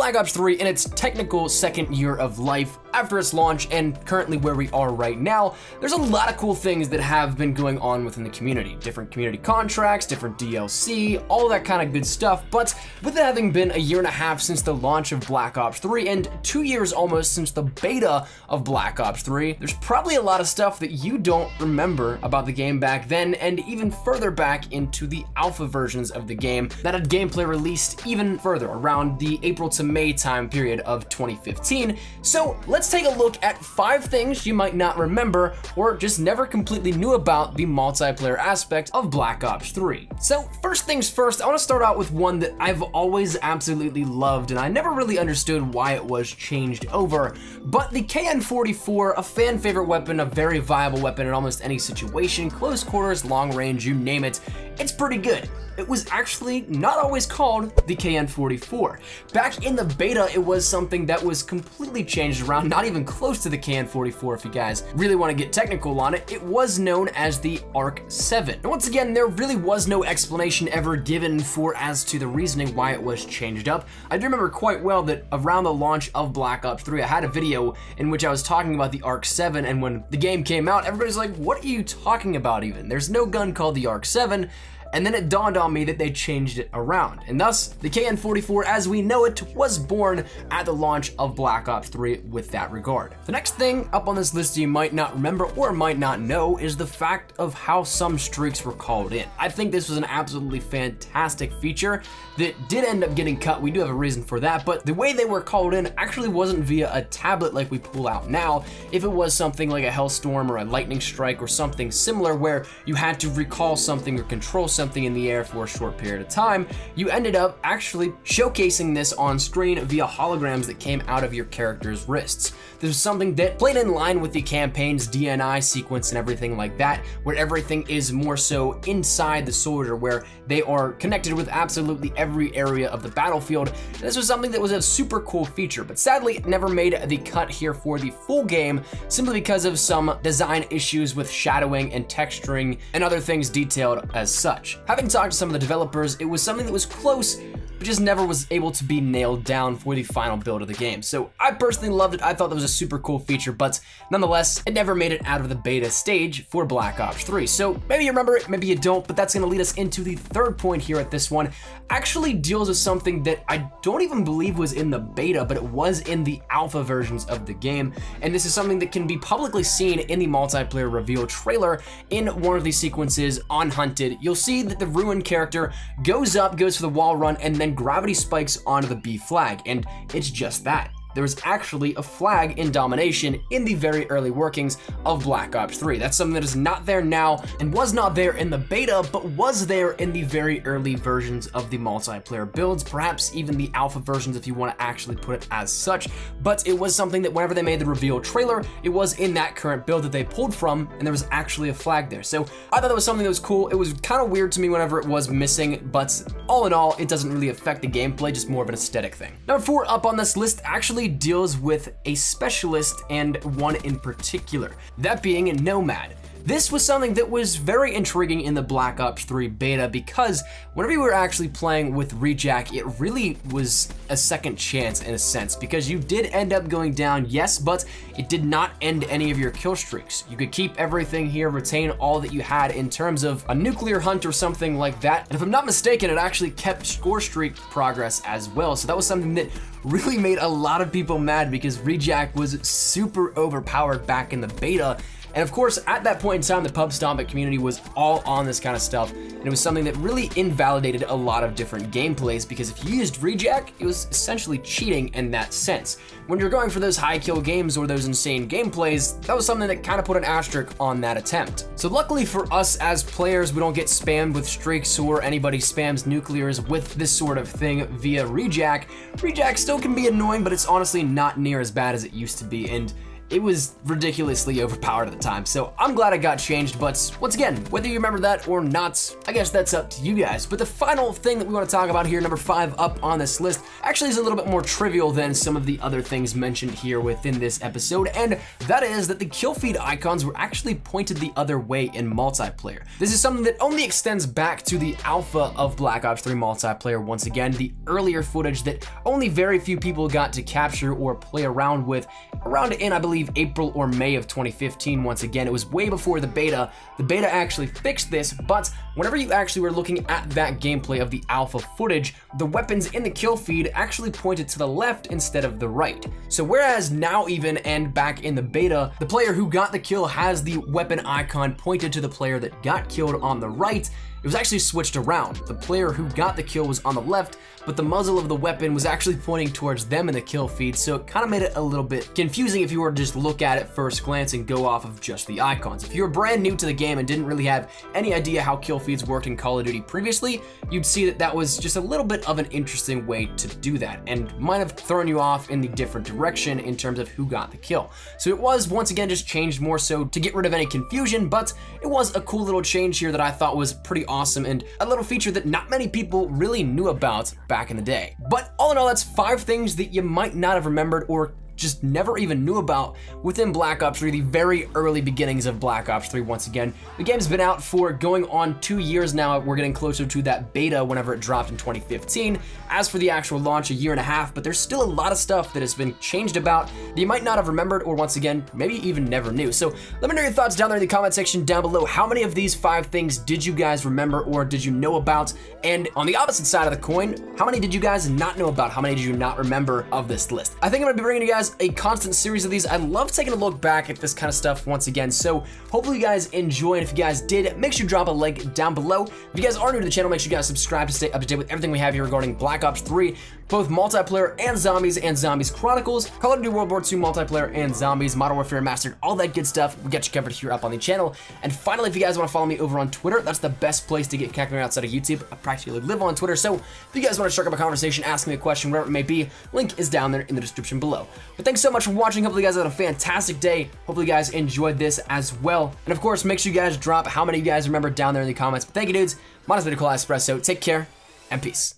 Black Ops 3 in its technical second year of life after its launch and currently where we are right now, there's a lot of cool things that have been going on within the community. Different community contracts, different DLC, all that kind of good stuff. But with it having been a year and a half since the launch of Black Ops 3 and 2 years almost since the beta of Black Ops 3, there's probably a lot of stuff that you don't remember about the game back then and even further back into the alpha versions of the game that had gameplay released even further around the April to May time period of 2015. So let's take a look at 5 things you might not remember or just never completely knew about the multiplayer aspect of Black Ops 3. So first things first, I want to start out with one that I've always absolutely loved and I never really understood why it was changed over, but the KN-44, a fan favorite weapon, a very viable weapon in almost any situation, close quarters, long range, you name it, it's pretty good. It was actually not always called the KN-44. Back in the beta, it was something that was completely changed around, not even close to the KN-44 if you guys really want to get technical on it. It was known as the ARC-7. And once again, there really was no explanation ever given as to the reasoning why it was changed up. I do remember quite well that around the launch of Black Ops 3, I had a video in which I was talking about the ARC-7, and when the game came out, everybody's like, what are you talking about even? There's no gun called the ARC-7. And then it dawned on me that they changed it around. And thus, the KN-44 as we know it was born at the launch of Black Ops 3 with that regard. The next thing up on this list you might not remember or might not know is the fact of how some streaks were called in. I think this was an absolutely fantastic feature that did end up getting cut. We do have a reason for that, but the way they were called in actually wasn't via a tablet like we pull out now. If it was something like a Hellstorm or a Lightning Strike or something similar where you had to recall something or control something in the air for a short period of time, you ended up actually showcasing this on screen via holograms that came out of your character's wrists. This was something that played in line with the campaign's DNI sequence and everything like that, where everything is more so inside the soldier, where they are connected with absolutely every area of the battlefield. And this was something that was a super cool feature, but sadly it never made the cut here for the full game, simply because of some design issues with shadowing and texturing and other things detailed as such. Having talked to some of the developers, it was something that was close, but just never was able to be nailed down for the final build of the game. So I personally loved it. I thought that was a super cool feature, but nonetheless, it never made it out of the beta stage for Black Ops 3. So maybe you remember it, maybe you don't, but that's gonna lead us into the third point here at this one. Actually deals with something that I don't even believe was in the beta, but it was in the alpha versions of the game. And this is something that can be publicly seen in the multiplayer reveal trailer in one of these sequences on Hunted. You'll see that the Ruin character goes for the wall run, and then gravity spikes onto the B flag, and it's just that. There was actually a flag in Domination in the very early workings of Black Ops 3. That's something that is not there now and was not there in the beta, but was there in the very early versions of the multiplayer builds, perhaps even the alpha versions if you want to actually put it as such. But it was something that whenever they made the reveal trailer, it was in that current build that they pulled from, and there was actually a flag there. So I thought that was something that was cool. It was kind of weird to me whenever it was missing, but all in all, it doesn't really affect the gameplay, just more of an aesthetic thing. Number 4 up on this list actually deals with a specialist, and one in particular, that being Nomad. This was something that was very intriguing in the Black Ops 3 beta because whenever you were actually playing with Rejack, it really was a second chance in a sense, because you did end up going down, yes, but it did not end any of your kill streaks. You could keep everything here, retain all that you had in terms of a nuclear hunt or something like that. And if I'm not mistaken, it actually kept score streak progress as well. So that was something that really made a lot of people mad because Rejack was super overpowered back in the beta. And of course, at that point in time, the Pub Stomping community was all on this kind of stuff, and it was something that really invalidated a lot of different gameplays, because if you used Rejack, it was essentially cheating in that sense. When you're going for those high kill games or those insane gameplays, that was something that kind of put an asterisk on that attempt. So luckily for us as players, we don't get spammed with streaks or anybody spams nuclears with this sort of thing via Rejack. Rejack still can be annoying, but it's honestly not near as bad as it used to be, and it was ridiculously overpowered at the time. So I'm glad it got changed, but once again, whether you remember that or not, I guess that's up to you guys. But the final thing that we want to talk about here, number 5 up on this list, actually is a little bit more trivial than some of the other things mentioned here within this episode, and that is that the kill feed icons were actually pointed the other way in multiplayer. This is something that only extends back to the alpha of Black Ops 3 multiplayer. Once again, the earlier footage that only very few people got to capture or play around with around in, I believe, April or May of 2015. Once again, it was way before the beta. The beta actually fixed this, but whenever you actually were looking at that gameplay of the alpha footage, the weapons in the kill feed actually pointed to the left instead of the right. So whereas now even and back in the beta, the player who got the kill has the weapon icon pointed to the player that got killed on the right, it was actually switched around. The player who got the kill was on the left, but the muzzle of the weapon was actually pointing towards them in the kill feed, so it kind of made it a little bit confusing if you were to just look at it first glance and go off of just the icons. If you were brand new to the game and didn't really have any idea how kill feeds worked in Call of Duty previously, you'd see that that was just a little bit of an interesting way to do that, and might have thrown you off in the different direction in terms of who got the kill. So it was, once again, just changed more so to get rid of any confusion, but it was a cool little change here that I thought was pretty awesome and a little feature that not many people really knew about back in the day. But all in all, that's 5 things that you might not have remembered or just never even knew about within Black Ops 3, the very early beginnings of Black Ops 3. Once again, the game's been out for going on 2 years now. We're getting closer to that beta whenever it dropped in 2015. As for the actual launch, 1.5 years, but there's still a lot of stuff that has been changed about that you might not have remembered or, once again, maybe even never knew. So let me know your thoughts down there in the comment section down below. How many of these 5 things did you guys remember or did you know about? And on the opposite side of the coin, how many did you guys not know about? How many did you not remember of this list? I think I'm gonna be bringing you guys a constant series of these. I love taking a look back at this kind of stuff once again, so hopefully you guys enjoy, and if you guys did, make sure you drop a like down below. If you guys are new to the channel, make sure you guys subscribe to stay up to date with everything we have here regarding Black Ops 3, both multiplayer and Zombies Chronicles, Call of Duty World War II multiplayer and Zombies, Modern Warfare Mastered, all that good stuff. We got you covered here up on the channel. And finally, if you guys want to follow me over on Twitter, that's the best place to get connected with me outside of YouTube. I practically live on Twitter, so if you guys want to strike up a conversation, ask me a question, whatever it may be, link is down there in the description below. But thanks so much for watching. Hopefully you guys had a fantastic day. Hopefully you guys enjoyed this as well. And of course, make sure you guys drop how many of you guys remember down there in the comments. But thank you, dudes. My name is Nicola Espresso. Take care and peace.